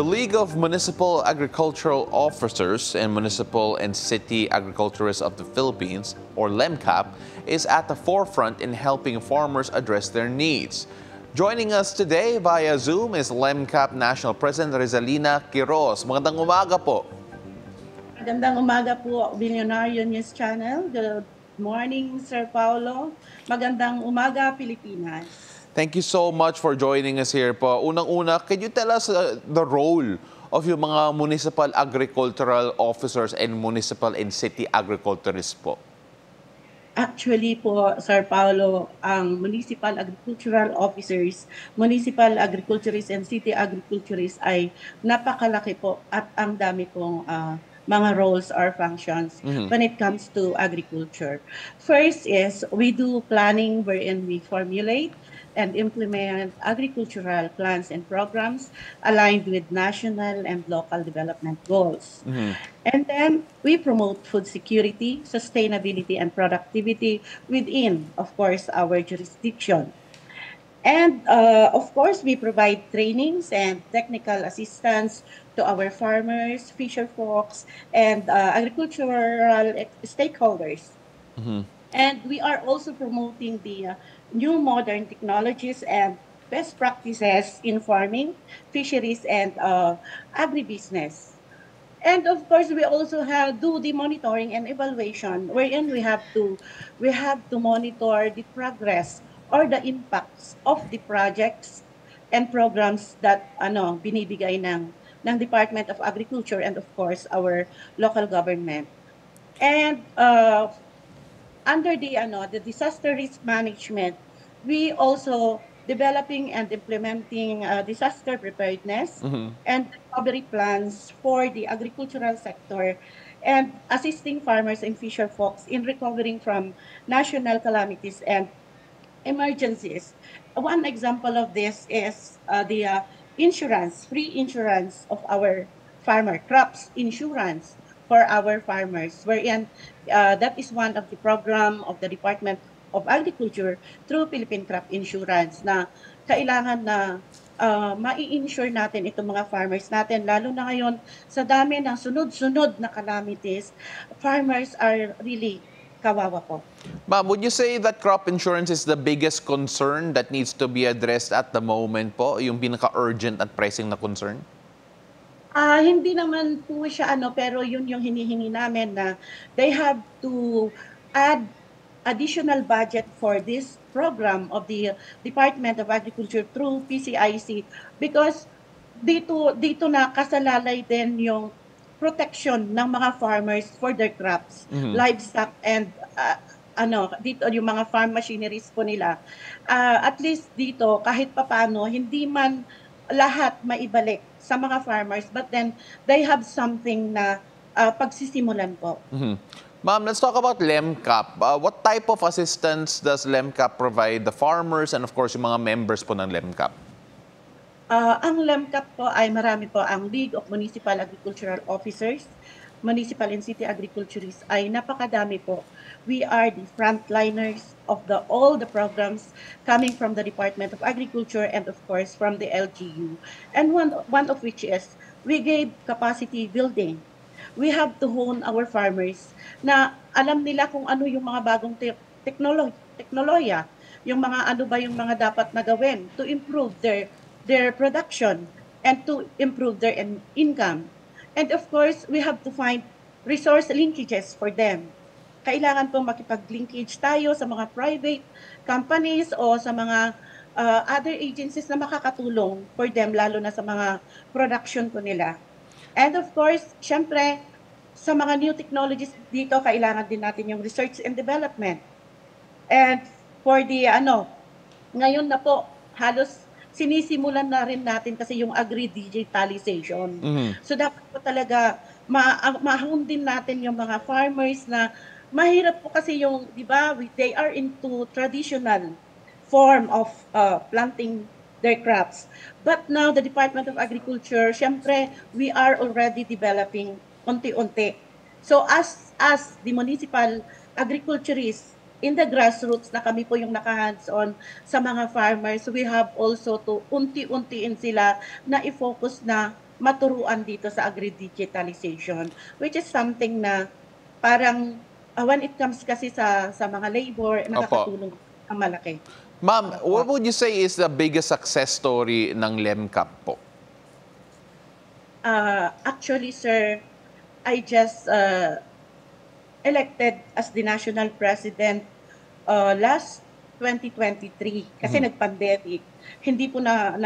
The League of Municipal Agricultural Officers and Municipal and City Agriculturists of the Philippines, or LEMCAP, is at the forefront in helping farmers address their needs. Joining us today via Zoom is LEMCAP National President Rizalina Quiroz. Magandang umaga po. Magandang umaga po, Billionaire News Channel. Good morning, Sir Paulo. Magandang umaga, Pilipinas. Thank you so much for joining us here po. Unang-una, can you tell us the role of yung mga municipal agricultural officers and municipal and city agriculturists po? Actually po, Sir Paulo, ang municipal agricultural officers, municipal agriculturists and city agriculturists ay napakalaki po at ang dami pong mga roles or functions when it comes to agriculture. First is we do planning wherein we formulate and implement agricultural plans and programs aligned with national and local development goals. And then we promote food security, sustainability, and productivity within, of course, our jurisdiction. And of course, we provide trainings and technical assistance to our farmers, fisher folks, and agricultural stakeholders. And we are also promoting the new modern technologies and best practices in farming, fisheries, and agribusiness. And of course, we also do the monitoring and evaluation, wherein we have to monitor the progress or the impacts of the projects and programs that binibigay ng Department of Agriculture and of course our local government. And under the disaster risk management, we also developing and implementing disaster preparedness and recovery plans for the agricultural sector and assisting farmers and fisher folks in recovering from national calamities and emergencies. One example of this is the insurance, free insurance of our farmer, crops insurance for our farmers, wherein that is one of the program of the Department of Agriculture through Philippine Crop Insurance na kailangan na mai-insure natin itong mga farmers natin, lalo na ngayon sa dami ng sunod-sunod na calamities, farmers are really kawawa po. Ma'am, would you say that crop insurance is the biggest concern that needs to be addressed at the moment po, yung pinaka-urgent at pressing na concern? Hindi naman po siya pero yun yung hinihingi namin na they have to add additional budget for this program of the Department of Agriculture through PCIC because dito na kasalalay din yung protection ng mga farmers for their crops, livestock and dito yung mga farm machineries po nila. At least dito kahit papaano hindi man lahat maibalik sa mga farmers, but then they have something na pagsisimulan po. Ma'am, let's talk about LEMCAP. What type of assistance does LEMCAP provide the farmers and of course yung mga members po ng LEMCAP? Ang LEMCAP po ay marami po. Ang League of Municipal Agricultural Officers, Municipal and City Agriculturists ay napakadami po. We are the frontliners of all the programs coming from the Department of Agriculture and of course from the LGU. And one of which is we gave capacity building. We have to hone our farmers na alam nila kung ano yung mga bagong teknolohiya, yung mga ano ba yung mga dapat na gawin to improve their production and to improve their income. And of course, we have to find resource linkages for them. Kailangan pong makipag-linkage tayo sa mga private companies o sa mga other agencies na makakatulong for them, lalo na sa mga production po nila. And of course, syempre, sa mga new technologies dito, kailangan din natin yung research and development. And for the ngayon na po, halos sinisimulan na rin natin kasi yung agri-digitalization. So dapat po talaga ma-hone din natin yung mga farmers na mahirap po kasi yung, di ba, they are into traditional form of planting their crops. But now, the Department of Agriculture, syempre, we are already developing unti-unti. So as the municipal agriculturists, in the grassroots na kami po yung naka-hands-on sa mga farmers, we have also to unti-untiin sila na i-focus na maturuan dito sa agri-digitalization, which is something na parang when it comes kasi sa mga labor, Opo. nakakatulong ang malaki. Ma'am, what Opo. would you say is the biggest success story ng LEMCAP po? Actually, sir, I just elected as the national president last 2023 kasi Mhm. nag-pandemic. Hindi po na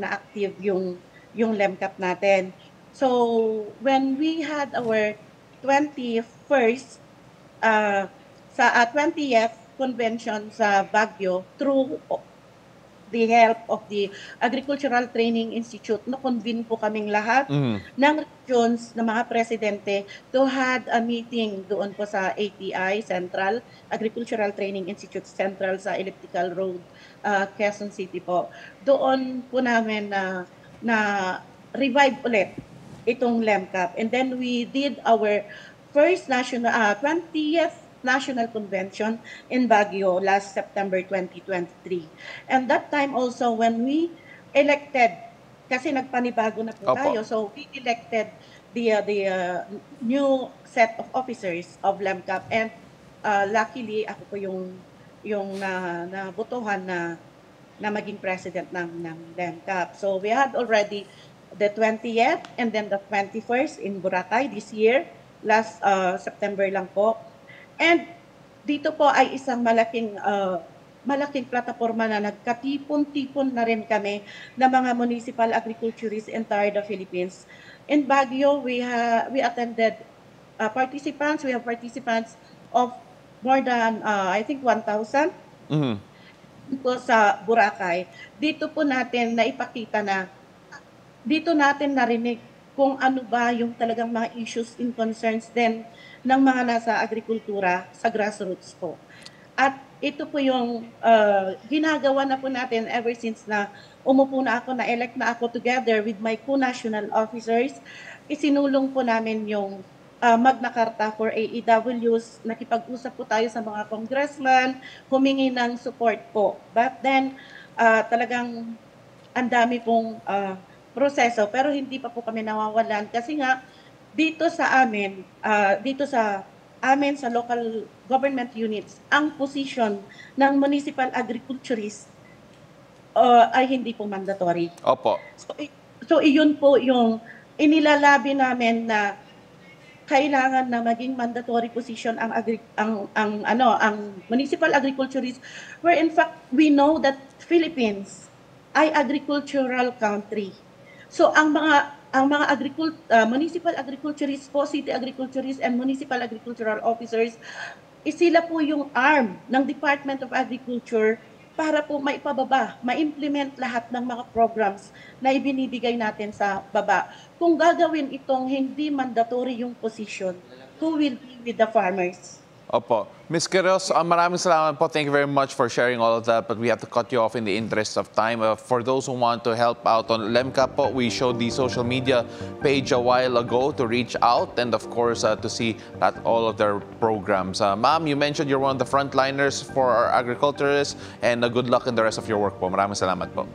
active yung LEMCAP natin. So when we had our 21st sa 20th convention sa Baguio through the help of the Agricultural Training Institute, na-convene po kaming lahat Mhm. ng regions na mga presidente to had a meeting doon po sa ATI Central, Agricultural Training Institute Central sa Elliptical Road, Quezon City po. Doon po namin na revive ulit itong LEMCAP. And then we did our first 20th National Convention in Baguio last September 2023. And that time also when we elected, kasi nagpanibago na po Opo. tayo, so we elected the new set of officers of LEMCAP, and luckily ako po yung nabotohan na maging president ng LEMCAP. So we had already the 20th and then the 21st in Boracay this year, last September lang po. And dito po ay isang malaking plataforma na nagkatipon-tipon na rin kami ng mga municipal agriculturists entire the Philippines. In Baguio, we attended we have participants of more than I think 1,000 Mhm. po sa Boracay. Dito po natin naipakita na dito natin narinig kung ano ba yung talagang mga issues and concerns din ng mga nasa agrikultura sa grassroots po. At ito po yung ginagawa na po natin ever since na umupo na ako, na-elect na ako together with my co-national officers. Isinulong po namin yung Magna Carta for AEWs. Nakipag-usap po tayo sa mga congressman, humingi ng support po. But then, talagang ang dami pong proseso, pero hindi pa po kami nawawalan kasi nga dito sa amin sa local government units, ang position ng municipal agriculturist ay hindi po mandatory. Opo. So iyon po yung inilalabi namin na kailangan na maging mandatory position ang municipal agriculturist, where in fact we know that Philippines ay agricultural country. So ang mga municipal agriculturists po, city agriculturists and municipal agricultural officers, sila po yung arm ng Department of Agriculture para po maipababa, ma-implement lahat ng mga programs na ibinibigay natin sa baba. Kung gagawin itong hindi mandatory yung position, who will be with the farmers? Opo. Ms. Quiroz, maraming salamat po. Thank you very much for sharing all of that, but we have to cut you off in the interest of time. For those who want to help out on LEMCAP po, we showed the social media page a while ago to reach out and of course to see that all of their programs. Ma'am, you mentioned you're one of the frontliners for our agriculturists, and good luck in the rest of your work po. Maraming salamat po.